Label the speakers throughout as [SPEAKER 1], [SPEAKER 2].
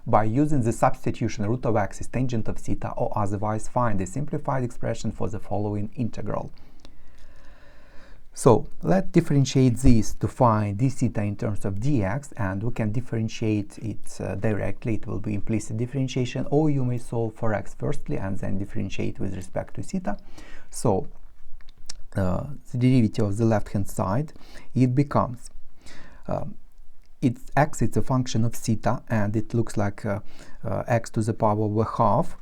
[SPEAKER 1] By using the substitution root of x is tangent of theta, or otherwise find a simplified expression for the following integral. So let's differentiate this to find d theta in terms of dx, and we can differentiate it directly. It will be implicit differentiation, or you may solve for x firstly and then differentiate with respect to theta. So the derivative of the left hand side, it becomes x, it's a function of theta, and it looks like x to the power of a half,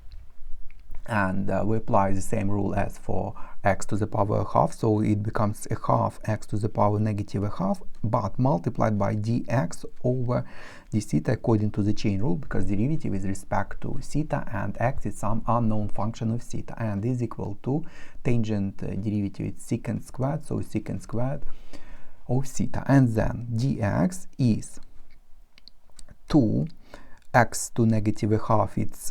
[SPEAKER 1] and we apply the same rule as for x to the power of a half, so it becomes a half x to the power negative a half, but multiplied by dx over d theta according to the chain rule, because derivative with respect to theta and x is some unknown function of theta, and is equal to tangent derivative is secant squared, so secant squared of theta, and then dx is 2x to negative a half, it's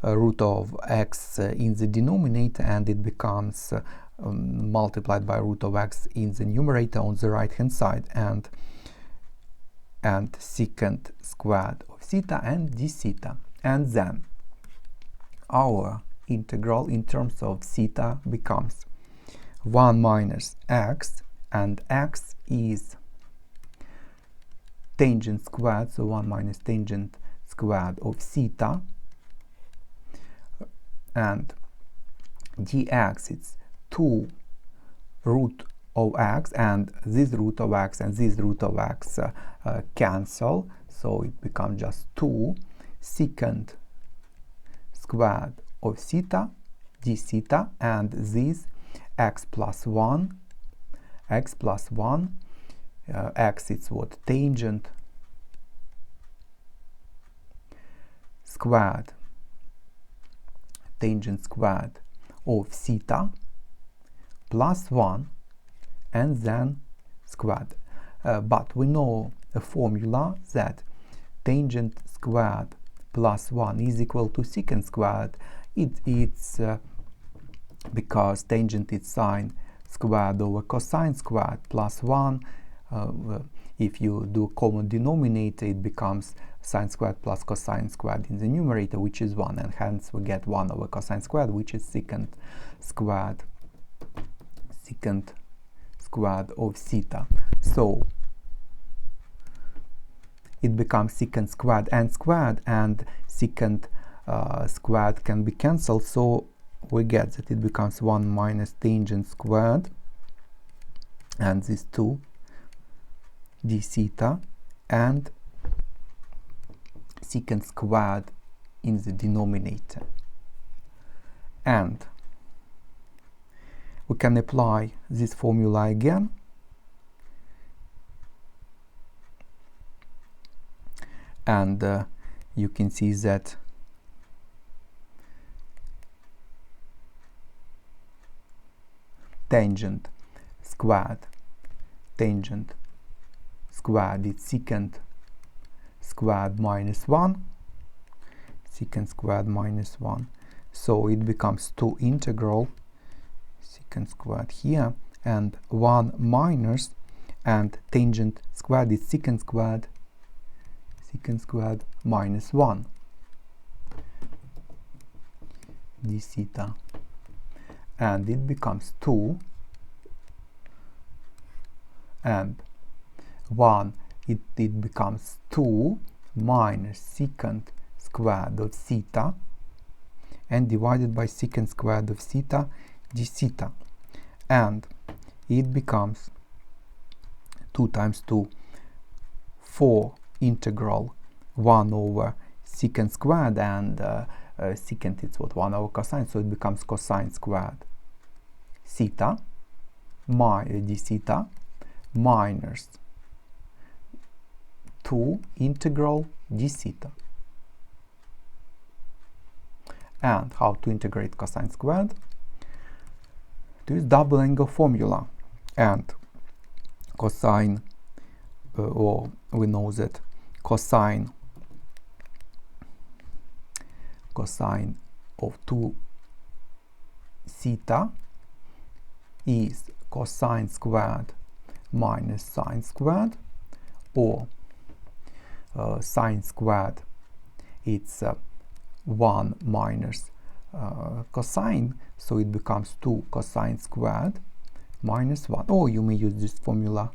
[SPEAKER 1] root of x in the denominator, and it becomes multiplied by root of x in the numerator on the right hand side, and secant squared of theta and d theta. And then our integral in terms of theta becomes 1 minus x, and x is tangent squared, so 1 minus tangent squared of theta, and dx is 2 root of x, and this root of x and this root of x cancel, so it becomes just 2 secant squared of theta d theta, and this x plus 1, x is what, tangent squared of theta plus 1, and then squared. But we know a formula that tangent squared plus 1 is equal to secant squared. It's because tangent is sine squared over cosine squared plus 1. If you do common denominator, it becomes sine squared plus cosine squared in the numerator, which is 1, and hence we get 1 over cosine squared, which is secant squared of theta. So it becomes secant squared, and secant squared can be cancelled, so we get that it becomes 1 minus tangent squared, and this 2 d theta, and secant squared in the denominator. And we can apply this formula again, and you can see that tangent squared is secant squared minus 1, so it becomes 2 integral secant squared here, and 1 minus, and tangent squared is secant squared minus 1 d theta, and it becomes 2, and 1, it becomes 2 minus secant squared of theta, and divided by secant squared of theta d theta, and it becomes 2 times 2, 4 integral 1 over secant squared, and secant is what, 1 over cosine, so it becomes cosine squared theta d theta minus 2 integral d theta. And how to integrate cosine squared? To use double angle formula, and cosine, or we know that cosine of 2 theta is cosine squared minus sine squared, or sine squared it's 1 minus cosine, so it becomes 2 cosine squared minus 1. Or you may use this formula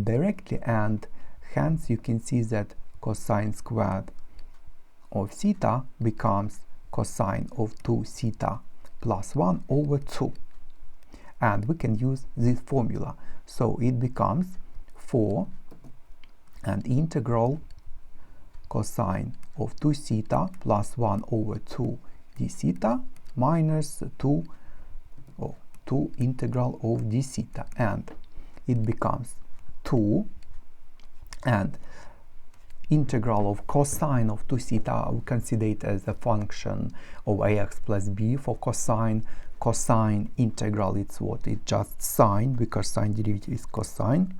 [SPEAKER 1] directly, and hence you can see that cosine squared of theta becomes cosine of 2 theta plus 1 over 2. And we can use this formula. So it becomes 4 and integral cosine of 2 theta plus 1 over 2 d theta minus 2 integral of d theta, and it becomes 2, and integral of cosine of 2 theta, we consider it as a function of ax plus b. For cosine integral, it's what? It's just sine, because sine derivative is cosine.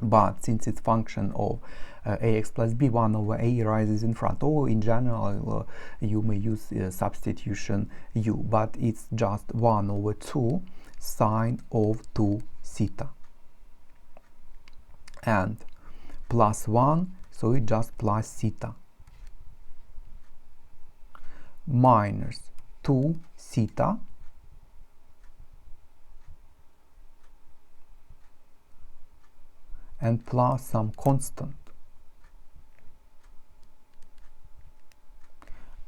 [SPEAKER 1] But since it's function of ax plus b, 1 over a rises in front. Or in general, you may use substitution u, but it's just 1 over 2 sine of 2 theta. And plus 1, so it's just plus theta, minus 2 theta and plus some constant,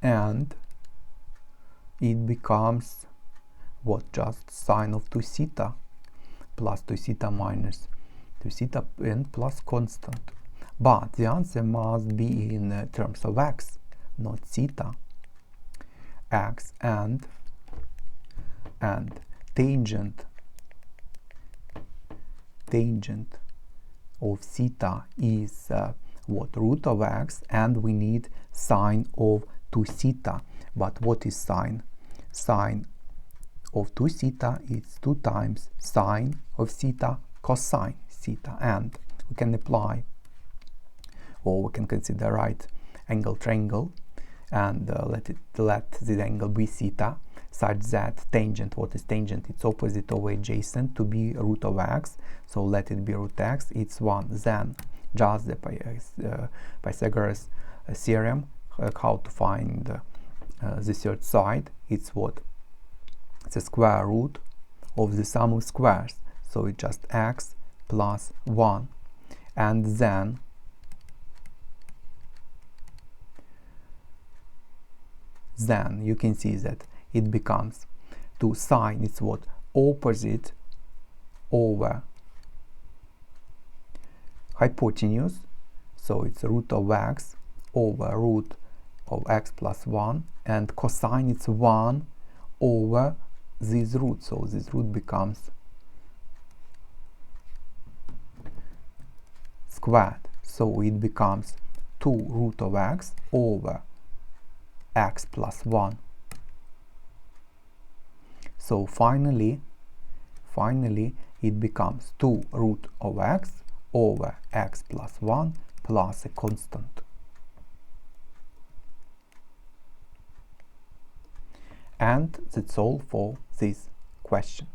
[SPEAKER 1] and it becomes what? Just sine of 2 theta plus 2 theta minus 2 theta and plus constant. But the answer must be in terms of x, not theta. X and tangent of theta is what? Root of x, and we need sine of 2 theta. But what is sine? Sine of 2 theta is 2 times sine of theta cosine theta, and we can apply, or we can consider right angle triangle, and let the angle be theta, such that tangent, what is tangent? It's opposite over adjacent, to be root of x, so let it be root x, it's 1. Then just the Pythagoras theorem, how to find the third side. It's what? It's a square root of the sum of squares, so it's just x plus 1, and then you can see that it becomes 2 sine, it's what? Opposite over hypotenuse, so it's root of x over root of x plus 1, and cosine it's 1 over this root, so this root becomes squared, so it becomes 2 root of x over x plus 1. So finally it becomes 2 root of x over x plus 1 plus a constant. And that's all for this question.